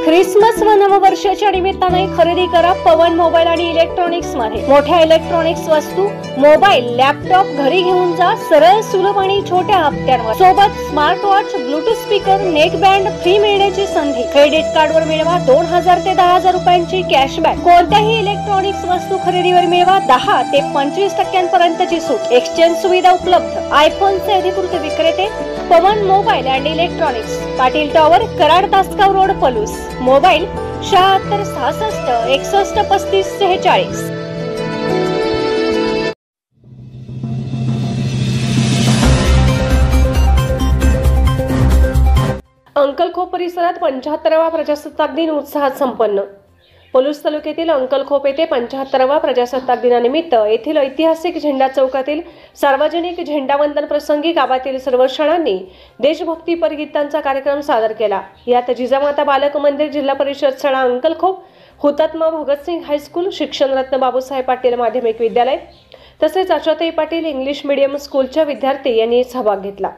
Christmas व नववर्षाच्या निमित्ताने खरेदी करा पवन मोबाईल आणि इलेक्ट्रॉनिक्स मध्ये। मोठ्या इलेक्ट्रॉनिक्स वस्तू, मोबाईल, लॅपटॉप घरी घेऊन जा सरळ, सुलभ आणि छोट्या हप्त्यांवर। सोबत smart watch, Bluetooth speaker, neck band free मिळण्याची संधी। क्रेडिट कार्डवर मिळवा 2000 ते 10000 रुपयांची कॅशबॅक। कोणत्याही इलेक्ट्रॉनिक्स वस्तू खरेदीवर मिळवा 10 ते 25% पर्यंतची सूट। एक्सचेंज सुविधा उपलब्ध। आयफोनचे अधिकृत विक्रेते Pawan mobile and electronics, Patil tower, Karad, Tasgaon road, Palus. Mobile 76 66 61 35 46। Ankalkhop परिसरात 75वा प्रजासत्ताक दिन उत्साहात संपन्न। पलूस तालुक्यातील अंकलखोप येथे 75वा प्रजासत्ताक दिनानिमित्त येथील ऐतिहासिक झेंडा चौकातील सार्वजनिक झेंडावंदन प्रसंगी गावातील सर्व शाळांनी देशभक्तीपर गीतांचा कार्यक्रम सादर केला। यात जिजामाता बालक मंदिर, जिल्हा परिषद शाळा अंकलखोप, हुतात्मा भगतसिंग हायस्कूल, शिक्षणरत्न बाबूसाहेब पाटील माध्यमिक विद्यालय तसेच आशाताई पाटील इंग्लिश मीडियम स्कूलच्या विद्यार्थी यांनी सहभाग घेतला।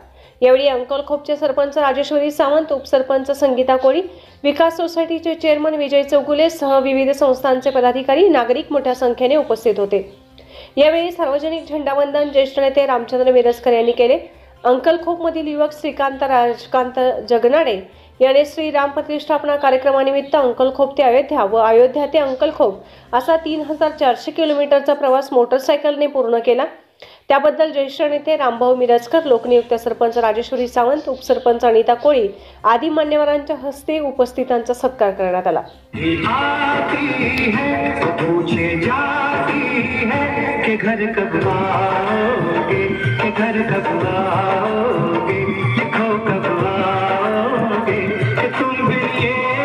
यावेळी अंकलखोपचे सरपंच राजेश्वरी सावंत, उपसरपंच संगीता कोळी, विकास सोसायटीचे चेअरमन विजय चौगुले सह विविध संस्थांचे पदाधिकारी, नागरिक मोठ्या संख्येने उपस्थित होते। यावेळी सार्वजनिक झेंडावंदन ज्येष्ठ नेते रामचंद्र मिरजकर यांनी केले। अंकलखोपमधील युवक श्रीकांत राजकांत जगनाडे याने श्रीराम प्रतिष्ठापना कार्यक्रमानिमित्त अंकलखोप ते अयोध्या व अयोध्या ते अंकलखोप असा 3400 किलोमीटरचा प्रवास मोटरसायकलने पूर्ण केला। त्याबद्दल ज्येष्ठ नेते रामभाऊ मिरजकर, लोकनियुक्त सरपंच राजेश्वरी सावंत, उपसरपंच अनिता कोळी आदी मान्यवरांच्या हस्ते उपस्थितांचा सत्कार करण्यात आला। तुम भी ये